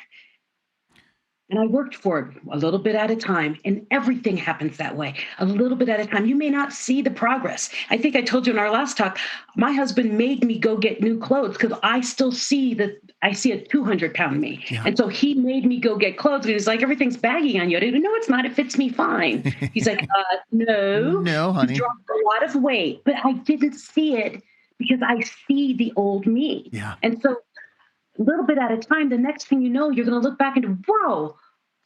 And I worked for it a little bit at a time, and everything happens that way, a little bit at a time. You may not see the progress. I think I told you in our last talk, my husband made me go get new clothes because I still see I see a 200-pound me. Yeah. And so he made me go get clothes. And he was like, everything's baggy on you. I didn't know it's not. It fits me fine. He's like, no, honey. You dropped a lot of weight. But I didn't see it because I see the old me. Yeah. And so a little bit at a time, the next thing you know, you're going to look back and, whoa,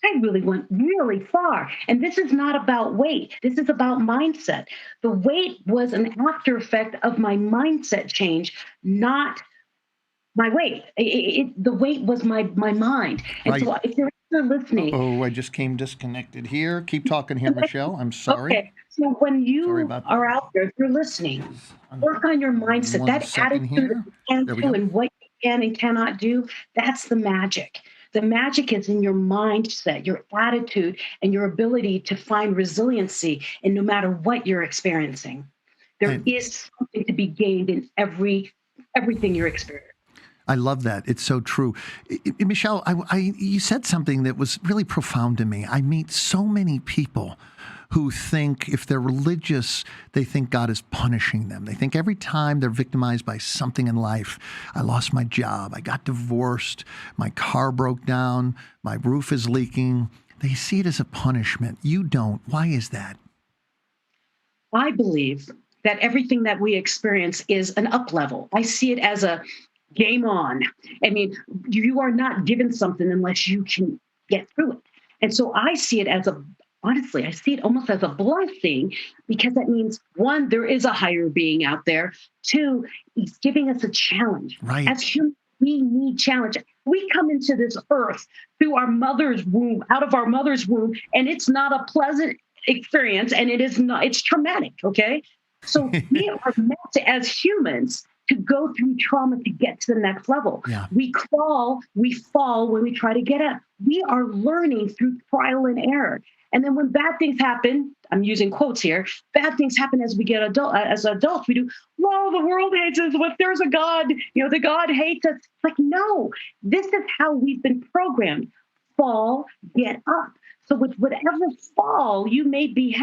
I really went really far. And this is not about weight. This is about mindset. The weight was an after effect of my mindset change, not my weight. The weight was my mind. And right. So if you're listening. Oh, I just came disconnected here. Keep talking here, Michelle. I'm sorry. Okay. So when you are out there, if you're listening, work on your mindset. That attitude of can do and what you can and cannot do, that's the magic. The magic is in your mindset, your attitude, and your ability to find resiliency in no matter what you're experiencing. There is something to be gained in everything you're experiencing. I love that. It's so true. Michelle, you said something that was really profound to me. I meet so many people who think if they're religious, they think God is punishing them. They think every time they're victimized by something in life, I lost my job, I got divorced, my car broke down, my roof is leaking. They see it as a punishment. You don't. Why is that? I believe that everything that we experience is an up level. I see it as a game on. I mean, you are not given something unless you can get through it. And so I see it as honestly, I see it almost as a blessing because that means, 1, there is a higher being out there. 2, he's giving us a challenge. Right. As humans, we need challenge. We come into this earth through our mother's womb, out of our mother's womb, and it's not a pleasant experience, and it's traumatic, okay? So we are meant to, as humans, to go through trauma to get to the next level. Yeah. We crawl, we fall when we try to get up. We are learning through trial and error. And then when bad things happen, I'm using quotes here, bad things happen as we get as adults, we do, well, the world hates us. If there's a God, the God hates us. Like, no, this is how we've been programmed. Fall, get up. So with whatever fall you may be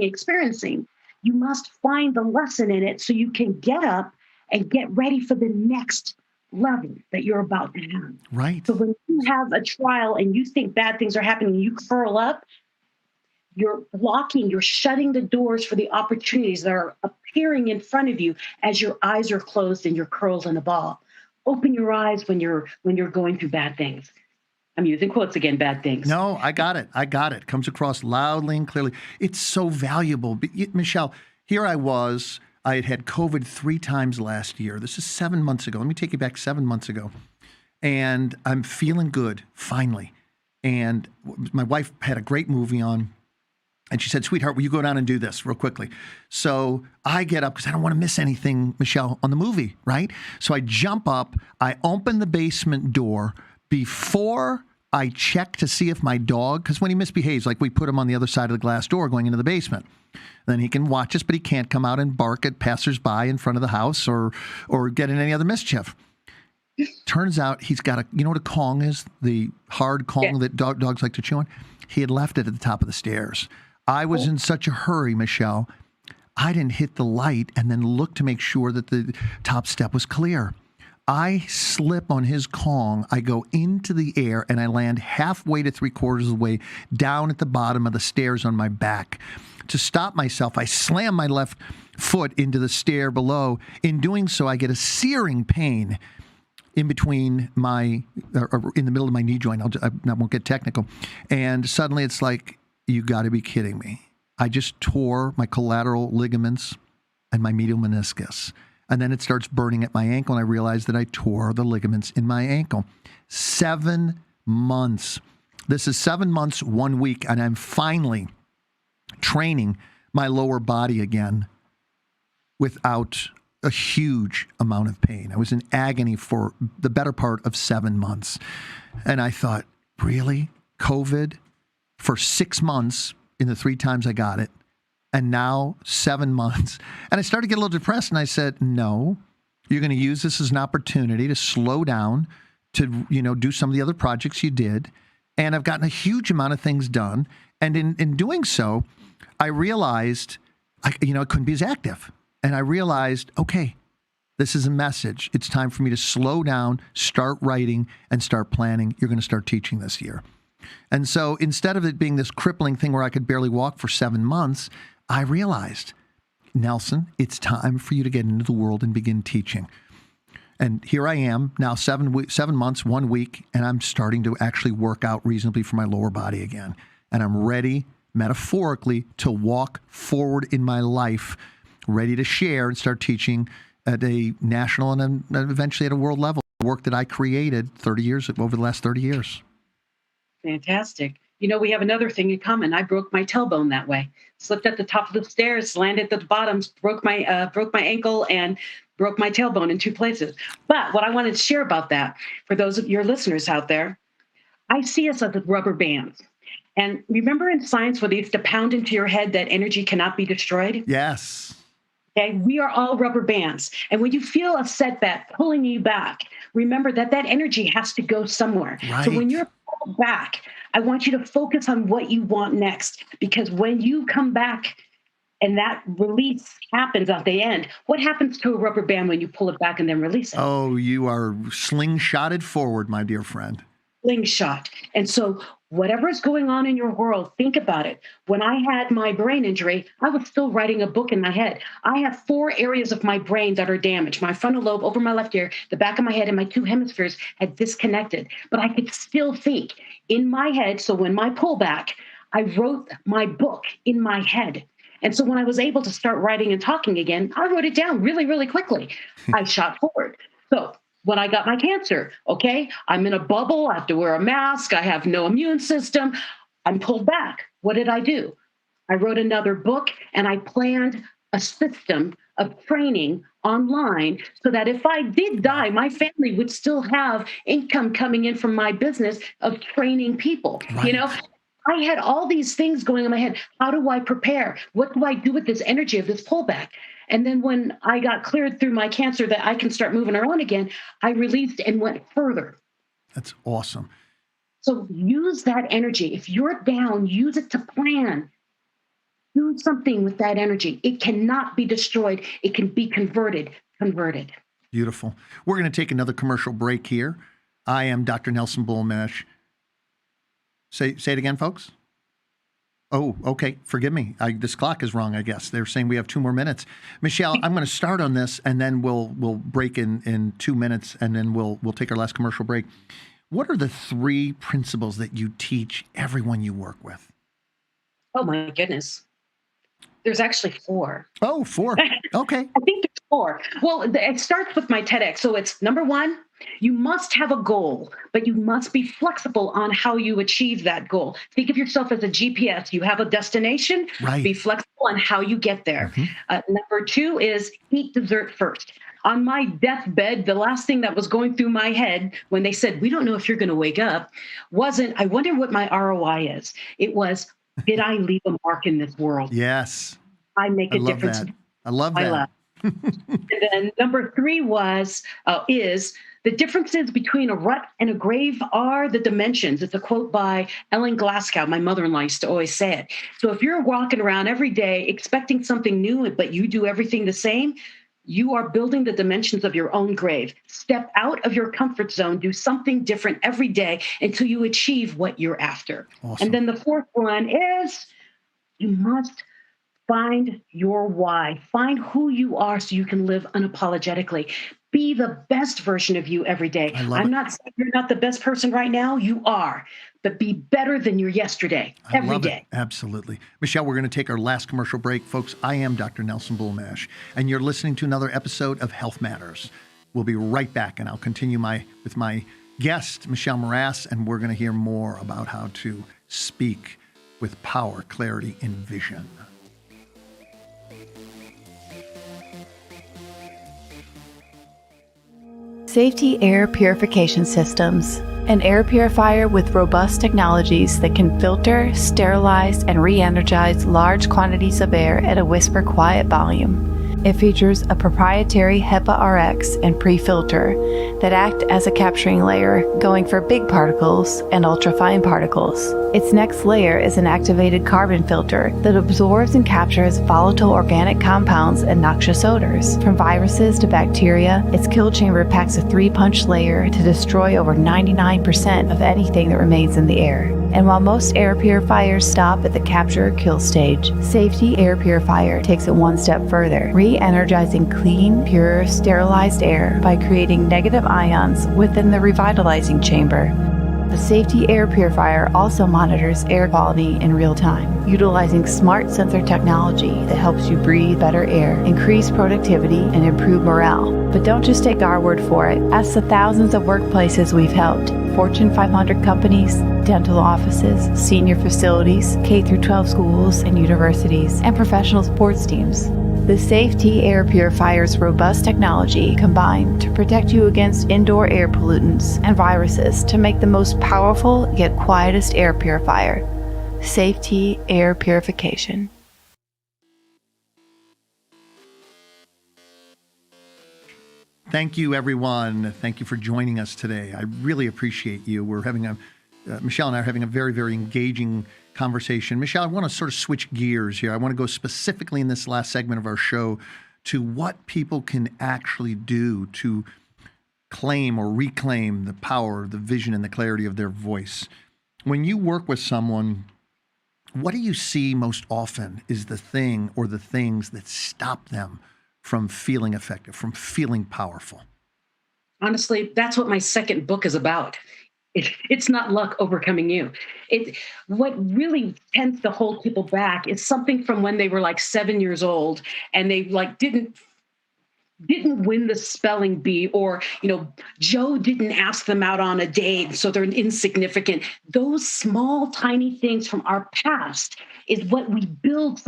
experiencing, you must find the lesson in it so you can get up and get ready for the next level that you're about to have. Right. So when you have a trial and you think bad things are happening, you curl up, you're shutting the doors for the opportunities that are appearing in front of you as your eyes are closed and you're curled in a ball. Open your eyes when you're going through bad things. I'm using quotes again, bad things. No, I got it. Comes across loudly and clearly. It's so valuable. Michelle, here I was. I had COVID 3 times last year. This is 7 months ago. Let me take you back 7 months ago. And I'm feeling good, finally. And my wife had a great movie on. And she said, sweetheart, will you go down and do this real quickly? So I get up because I don't want to miss anything, Michelle, on the movie, right? So I jump up. I open the basement door before I check to see if my dog, because when he misbehaves, like we put him on the other side of the glass door going into the basement. Then he can watch us, but he can't come out and bark at passersby in front of the house or get in any other mischief. Turns out he's got you know what a Kong is? The hard Kong that dogs like to chew on? He had left it at the top of the stairs. I was in such a hurry, Michelle, I didn't hit the light and then look to make sure that the top step was clear. I slip on his Kong, I go into the air, and I land halfway to 3/4 of the way down at the bottom of the stairs on my back. To stop myself, I slam my left foot into the stair below. In doing so, I get a searing pain in between in the middle of my knee joint. I won't get technical. And suddenly it's like, you got to be kidding me. I just tore my collateral ligaments and my medial meniscus. And then it starts burning at my ankle, and I realized that I tore the ligaments in my ankle. 7 months. This is 7 months, 1 week, and I'm finally training my lower body again without a huge amount of pain. I was in agony for the better part of 7 months. And I thought, really? COVID for 6 months in the 3 times I got it, and now 7 months. And I started to get a little depressed, and I said, no, you're going to use this as an opportunity to slow down, to, do some of the other projects you did. And I've gotten a huge amount of things done. And in doing so, I realized, I couldn't be as active. And I realized, okay, this is a message. It's time for me to slow down, start writing, and start planning. You're going to start teaching this year. And so instead of it being this crippling thing where I could barely walk for 7 months, I realized, Nelson, it's time for you to get into the world and begin teaching. And here I am now, 7 months, 1 week, and I'm starting to actually work out reasonably for my lower body again. And I'm ready, metaphorically, to walk forward in my life, ready to share and start teaching at a national and then eventually at a world level, work that I created over the last 30 years. Fantastic. We have another thing in common. I broke my tailbone that way. Slipped at the top of the stairs, landed at the bottom, broke my ankle, and broke my tailbone in 2 places. But what I wanted to share about that, for those of your listeners out there, I see us as rubber bands. And remember in science where they used to pound into your head that energy cannot be destroyed? Yes. Okay, we are all rubber bands. And when you feel a setback pulling you back, remember that energy has to go somewhere. Right. So when you're pulled back, I want you to focus on what you want next. Because when you come back and that release happens at the end, what happens to a rubber band when you pull it back and then release it? Oh, you are slingshotted forward, my dear friend. Slingshot. And so whatever is going on in your world, think about it. When I had my brain injury, I was still writing a book in my head. I have 4 areas of my brain that are damaged. My frontal lobe over my left ear, the back of my head, and my 2 hemispheres had disconnected. But I could still think in my head. So when my pullback, I wrote my book in my head. And so when I was able to start writing and talking again, I wrote it down really, really quickly. I shot forward. So when I got my cancer, okay, I'm in a bubble, I have to wear a mask, I have no immune system, I'm pulled back. What did I do? I wrote another book and I planned a system of training online so that if I did die, my family would still have income coming in from my business of training people. Right. I had all these things going in my head. How do I prepare? What do I do with this energy of this pullback? And then when I got cleared through my cancer that I can start moving around again, I released and went further. That's awesome. So use that energy. If you're down, use it to plan. Do something with that energy. It cannot be destroyed. It can be converted. Beautiful. We're going to take another commercial break here. I am Dr. Nelson Bulmash. Say it again, folks. Oh, okay. Forgive me. This clock is wrong, I guess. They're saying we have 2 more minutes. Michelle, I'm going to start on this, and then we'll break in 2 minutes, and then we'll take our last commercial break. What are the 3 principles that you teach everyone you work with? Oh, my goodness. There's actually 4. Oh, 4. Okay. I think there's 4. Well, it starts with my TEDx. So it's number 1, you must have a goal, but you must be flexible on how you achieve that goal. Think of yourself as a GPS. You have a destination. Right. Be flexible on how you get there. Mm-hmm. Number 2 is eat dessert first. On my deathbed, the last thing that was going through my head when they said, we don't know if you're going to wake up, wasn't, I wonder what my ROI is. It was, did I leave a mark in this world? Yes. I make a difference. I love that. And then number 3 is the differences between a rut and a grave are the dimensions. It's a quote by Ellen Glasgow. My mother-in-law used to always say it. So if you're walking around every day expecting something new, but you do everything the same, you are building the dimensions of your own grave. Step out of your comfort zone, do something different every day until you achieve what you're after. Awesome. And then the 4th one is you must find your why. Find who you are so you can live unapologetically. Be the best version of you every day. I love I'm it. not saying you're not the best person right now. You are, but be better than your yesterday I every love day. it. Absolutely. Michelle, we're going to take our last commercial break. Folks, I am Dr. Nelson Bulmash, and you're listening to another episode of Health Matters. We'll be right back, and I'll continue with my guest, Michelle Mras, and we're going to hear more about how to speak with power, clarity, and vision. Safety Air Purification Systems, an air purifier with robust technologies that can filter, sterilize, and re-energize large quantities of air at a whisper quiet volume. It features a proprietary HEPA RX and pre-filter that act as a capturing layer, going for big particles and ultrafine particles. Its next layer is an activated carbon filter that absorbs and captures volatile organic compounds and noxious odors. From viruses to bacteria, its kill chamber packs a 3-punch layer to destroy over 99% of anything that remains in the air. And while most air purifiers stop at the capture or kill stage, Safety Air Purifier takes it one step further, re-energizing clean, pure, sterilized air by creating negative ions within the revitalizing chamber. The Safety Air Purifier also monitors air quality in real time, utilizing smart sensor technology that helps you breathe better air, increase productivity, and improve morale. But don't just take our word for it. Ask the thousands of workplaces we've helped, Fortune 500 companies, dental offices, senior facilities, K-12 schools and universities, and professional sports teams. The Safety Air Purifier's robust technology combined to protect you against indoor air pollutants and viruses to make the most powerful yet quietest air purifier. Safety Air Purification. Thank you, everyone. Thank you for joining us today. I really appreciate you. We're having Michelle and I are having a very, very engaging conversation. Michelle, I want to sort of switch gears here. I want to go specifically in this last segment of our show to what people can actually do to claim or reclaim the power, the vision, and the clarity of their voice. When you work with someone, what do you see most often is the thing or the things that stop them from feeling effective, from feeling powerful? Honestly, that's what my second book is about. It's not luck overcoming you. What really tends to hold people back is something from when they were like 7 years old and they like didn't win the spelling bee, or Joe didn't ask them out on a date, so they're insignificant. Those small tiny things from our past is what we build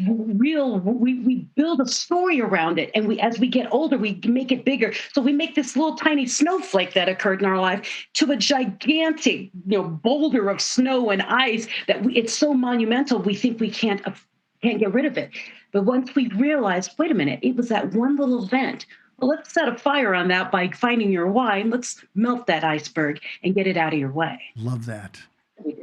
we build a story around it, and as we get older we make it bigger, so we make this little tiny snowflake that occurred in our life to a gigantic boulder of snow and ice that it's so monumental we think we can't get rid of it. But once we realize, wait a minute, it was that one little event, well, let's set a fire on that by finding your why, and let's melt that iceberg and get it out of your way. Love that.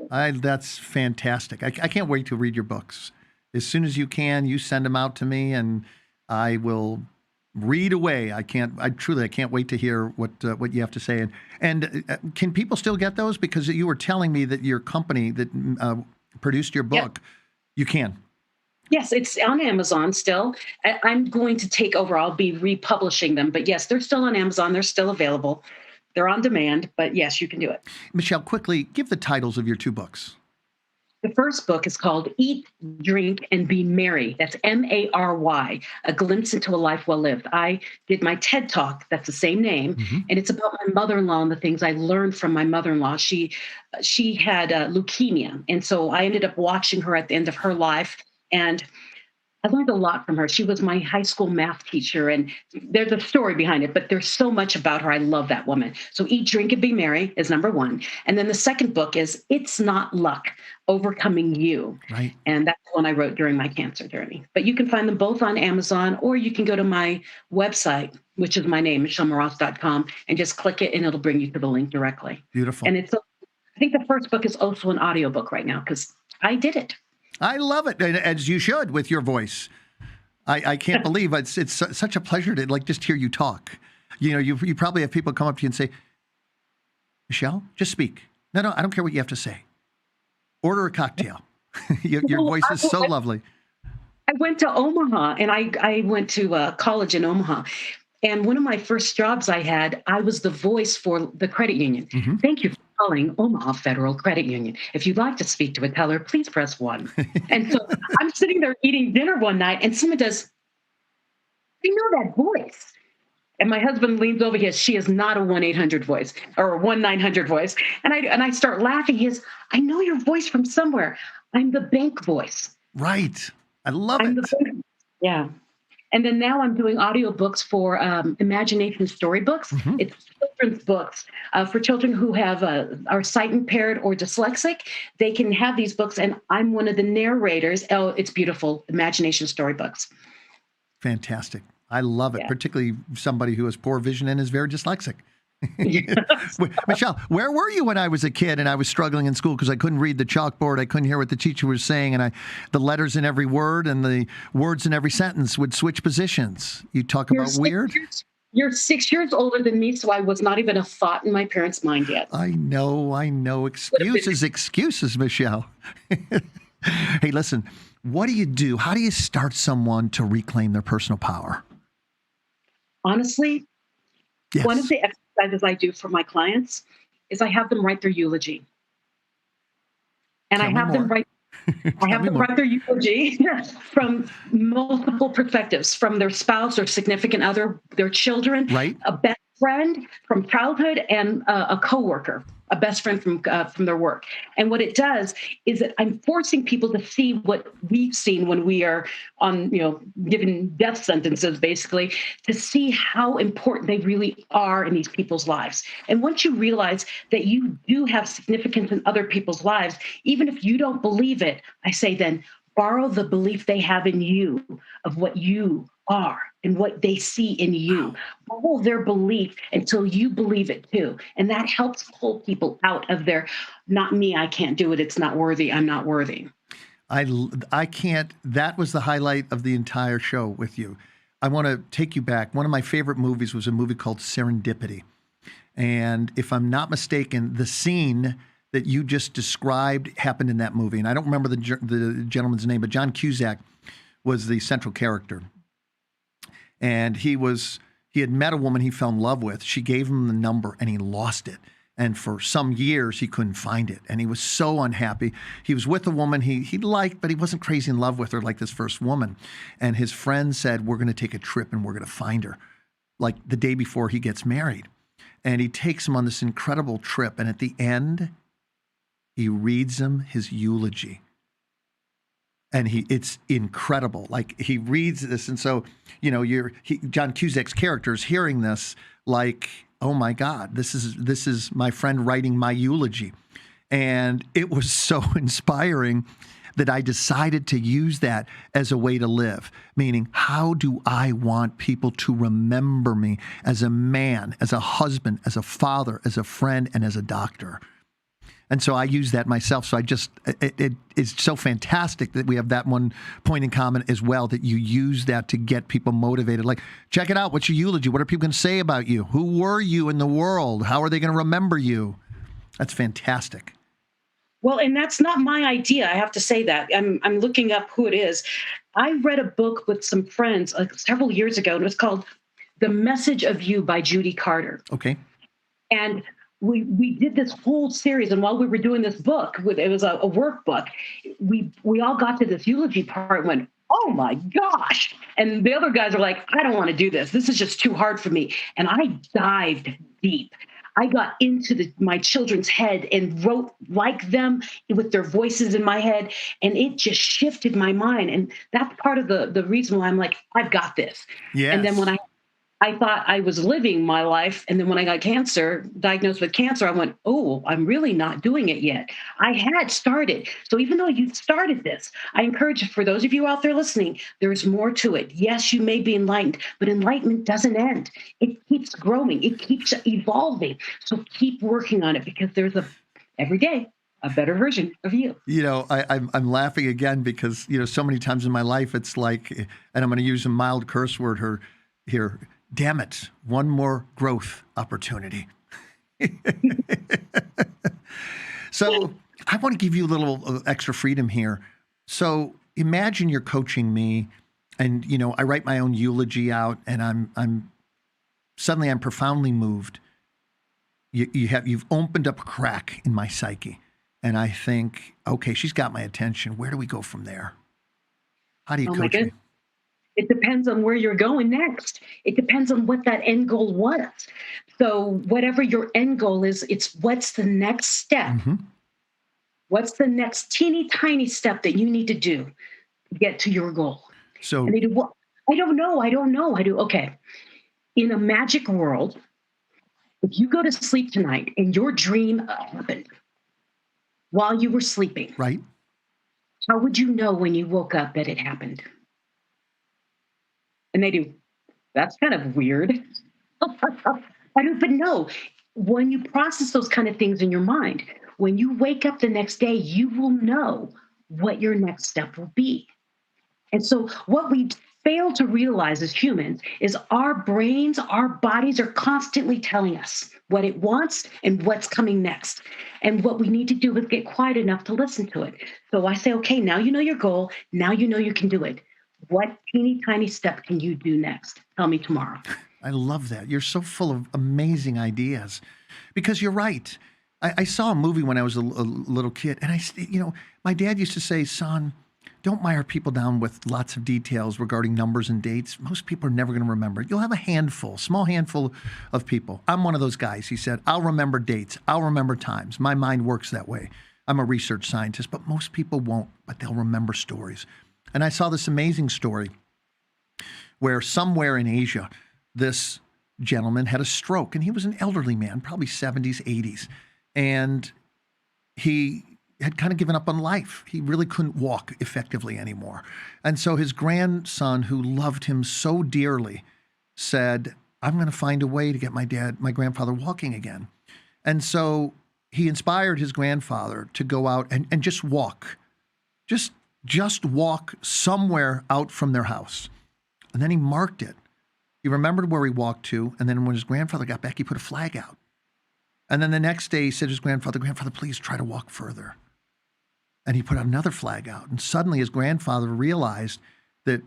That's fantastic. I can't wait to read your books. As soon as you can, you send them out to me, and I will read away. I can't wait to hear what you have to say. And can people still get those? Because you were telling me that your company that produced your book, you can. Yes, it's on Amazon still. I'm going to take over. I'll be republishing them. But yes, they're still on Amazon. They're still available. They're on demand. But yes, you can do it. Michelle, quickly, give the titles of your two books. The first book is called Eat, Drink, and Be Merry. That's Mary, A Glimpse into a Life Well Lived. I did my TED Talk, that's the same name, and it's about my mother-in-law and the things I learned from my mother-in-law. She had leukemia, and so I ended up watching her at the end of her life, and I learned a lot from her. She was my high school math teacher, and there's a story behind it, but there's so much about her. I love that woman. So Eat, Drink, and Be Merry is number one. And then the second book is It's Not Luck, Overcoming You. Right. And that's the one I wrote during my cancer journey. But you can find them both on Amazon, or you can go to my website, which is my name, michellemras.com, and just click it, and it'll bring you to the link directly. Beautiful. And I think the first book is also an audiobook right now because I did it. I love it, as you should, with your voice. I can't believe it's such a pleasure to just hear you talk. You probably have people come up to you and say, Michelle, just speak. No, I don't care what you have to say. Order a cocktail. Your voice is so lovely. I went to Omaha, and I went to college in Omaha. And one of my first jobs I had, I was the voice for the credit union. Thank you for calling Omaha Federal Credit Union. If you'd like to speak to a teller, please press 1. And so I'm sitting there eating dinner one night and someone does, I know that voice. And my husband leans over, she is not a 1-800 voice or a 1-900 voice. And I start laughing. I know your voice from somewhere. I'm the bank voice. Right. I love it. Yeah. And then now I'm doing audiobooks for imagination storybooks. It's children's books for children who are sight impaired or dyslexic. They can have these books, and I'm one of the narrators. Oh, it's beautiful. Imagination storybooks. Fantastic. I love it, particularly somebody who has poor vision and is very dyslexic. Yes. Michelle, where were you when I was a kid and I was struggling in school because I couldn't read the chalkboard, I couldn't hear what the teacher was saying, and the letters in every word and the words in every sentence would switch positions? You talk about weird? You're 6 years older than me, so I was not even a thought in my parents' mind yet. I know. Excuses, Michelle. Hey, listen, what do you do? How do you start someone to reclaim their personal power? Honestly, yes. One of the exercises I do for my clients is I have them write their eulogy. And I have them write their eulogy from multiple perspectives, from their spouse or significant other, their children, a best friend from childhood, and a coworker, a best friend from their work. And what it does is that I'm forcing people to see what we've seen when we are on, given death sentences, basically, to see how important they really are in these people's lives. And once you realize that you do have significance in other people's lives, even if you don't believe it, I say then borrow the belief they have in you of what you are and what they see in you. Borrow their belief until you believe it too. And that helps pull people out of their, not me, I can't do it, it's not worthy, I'm not worthy. I can't, that was the highlight of the entire show with you. I want to take you back. One of my favorite movies was a movie called Serendipity. And if I'm not mistaken, the scene that you just described happened in that movie. And I don't remember the gentleman's name, but John Cusack was the central character. And he had met a woman he fell in love with. She gave him the number and he lost it. And for some years, he couldn't find it. And he was so unhappy. He was with a woman he liked, but he wasn't crazy in love with her like this first woman. And his friend said, we're going to take a trip and we're going to find her, like the day before he gets married. And he takes him on this incredible trip. And at the end, he reads him his eulogy. And it's incredible. Like, he reads this. And so, John Cusack's character is hearing this like, oh my God, this is my friend writing my eulogy. And it was so inspiring that I decided to use that as a way to live. Meaning, how do I want people to remember me as a man, as a husband, as a father, as a friend, and as a doctor? And so I use that myself. So it is so fantastic that we have that one point in common as well, that you use that to get people motivated. Like, check it out. What's your eulogy? What are people going to say about you? Who were you in the world? How are they going to remember you? That's fantastic. Well, and that's not my idea. I have to say that. I'm looking up who it is. I read a book with some friends several years ago, and it was called The Message of You by Judy Carter. Okay. And we did this whole series, and while we were doing this book, it was a workbook, we all got to this eulogy part and went, oh my gosh. And the other guys are like, I don't want to do this. This is just too hard for me. And I dived deep. I got into my children's head and wrote like them with their voices in my head. And it just shifted my mind. And that's part of the reason why I'm like, I've got this. Yes. And then when I thought I was living my life. And then when I got diagnosed with cancer, I went, oh, I'm really not doing it yet. I had started. So even though you started this, I encourage you, for those of you out there listening, there's more to it. Yes, you may be enlightened, but enlightenment doesn't end. It keeps growing. It keeps evolving. So keep working on it, because there's every day, a better version of you. I'm laughing again because, so many times in my life, it's like, and I'm going to use a mild curse word here, damn it, one more growth opportunity. So I want to give you a little extra freedom here. So imagine you're coaching me, and, I write my own eulogy out, and I'm suddenly I'm profoundly moved. You've opened up a crack in my psyche. And I think, okay, she's got my attention. Where do we go from there? How do you Oh my coach me? goodness. It depends on where you're going next. It depends on what that end goal was. So whatever your end goal is, it's what's the next step? What's the next teeny tiny step that you need to do to get to your goal? So And they do, well, I don't know. I do. Okay. In a magic world, if you go to sleep tonight and your dream happened while you were sleeping, right. how would you know when you woke up that it happened? And they do, that's kind of weird. I do, but no, when you process those kind of things in your mind, when you wake up the next day, you will know what your next step will be. And so what we fail to realize as humans is our brains, our bodies are constantly telling us what it wants and what's coming next. And what we need to do is get quiet enough to listen to it. So I say, okay, now you know your goal. Now you know you can do it. What teeny tiny step can you do next? Tell me tomorrow. I love that. You're so full of amazing ideas because you're right. I saw a movie when I was a little kid, and my dad used to say, son, don't mire people down with lots of details regarding numbers and dates. Most people are never going to remember. You'll have a small handful of people. I'm one of those guys. He said, I'll remember dates. I'll remember times. My mind works that way. I'm a research scientist, but most people won't, but they'll remember stories. And I saw this amazing story where somewhere in Asia, this gentleman had a stroke, and he was an elderly man, probably 70s, 80s. And he had kind of given up on life. He really couldn't walk effectively anymore. And so his grandson, who loved him so dearly, said, I'm going to find a way to get my grandfather walking again. And so he inspired his grandfather to go out and just walk, just walk somewhere out from their house. And then he marked it. He remembered where he walked to. And then when his grandfather got back, he put a flag out. And then the next day he said to his grandfather, please try to walk further. And he put another flag out. And suddenly his grandfather realized that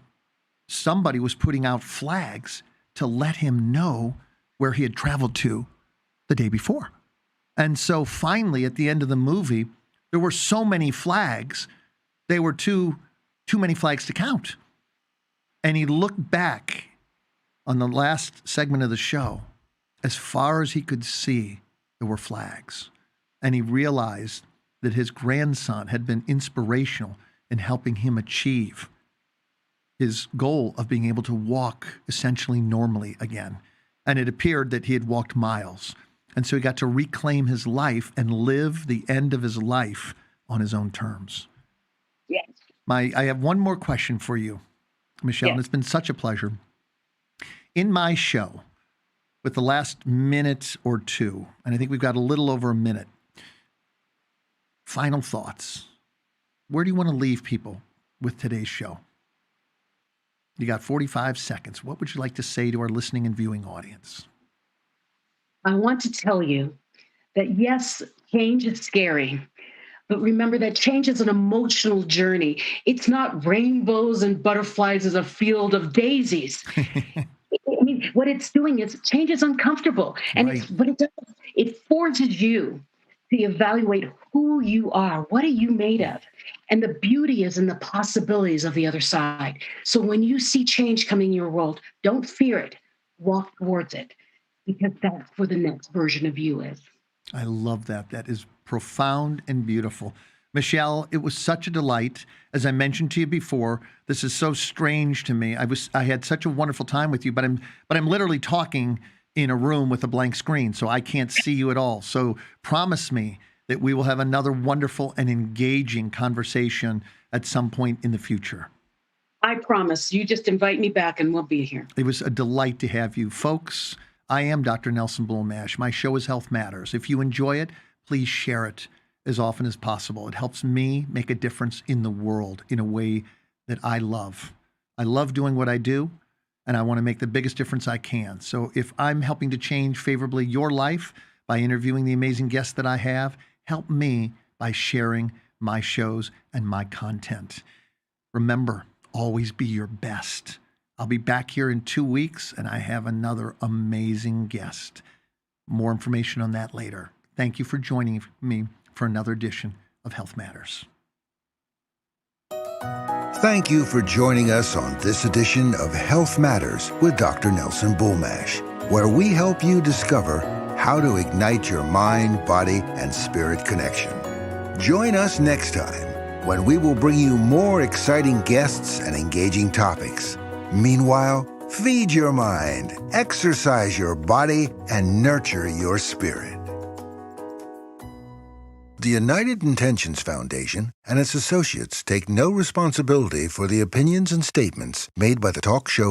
somebody was putting out flags to let him know where he had traveled to the day before. And so finally, at the end of the movie, there were so many flags, they were too many flags to count. And he looked back on the last segment of the show. As far as he could see, there were flags. And he realized that his grandson had been inspirational in helping him achieve his goal of being able to walk essentially normally again. And it appeared that he had walked miles. And so he got to reclaim his life and live the end of his life on his own terms. Yes. I have one more question for you, Michelle, Yes. and it's been such a pleasure. In my show, with the last minute or two, and I think we've got a little over a minute, final thoughts. Where do you want to leave people with today's show? You got 45 seconds. What would you like to say to our listening and viewing audience? I want to tell you that yes, change is scary, but remember that change is an emotional journey. It's not rainbows and butterflies as a field of daisies. I mean, what it's doing is change is uncomfortable. And Right. it's what it does. It forces you to evaluate who you are. What are you made of? And the beauty is in the possibilities of the other side. So when you see change coming in your world, don't fear it. Walk towards it, because that's where the next version of you is. I love that. That is profound and beautiful. Michelle, it was such a delight. As I mentioned to you before, this is so strange to me. I had such a wonderful time with you, but I'm literally talking in a room with a blank screen, so I can't see you at all. So promise me that we will have another wonderful and engaging conversation at some point in the future. I promise. You just invite me back and we'll be here. It was a delight to have you. Folks, I am Dr. Nelson Bulmash. My show is Health Matters. If you enjoy it, please share it as often as possible. It helps me make a difference in the world in a way that I love. I love doing what I do, and I want to make the biggest difference I can. So if I'm helping to change favorably your life by interviewing the amazing guests that I have, help me by sharing my shows and my content. Remember, always be your best. I'll be back here in 2 weeks, and I have another amazing guest. More information on that later. Thank you for joining me for another edition of Health Matters. Thank you for joining us on this edition of Health Matters with Dr. Nelson Bulmash, where we help you discover how to ignite your mind, body, and spirit connection. Join us next time when we will bring you more exciting guests and engaging topics. Meanwhile, feed your mind, exercise your body, and nurture your spirit. The United Intentions Foundation and its associates take no responsibility for the opinions and statements made by the talk show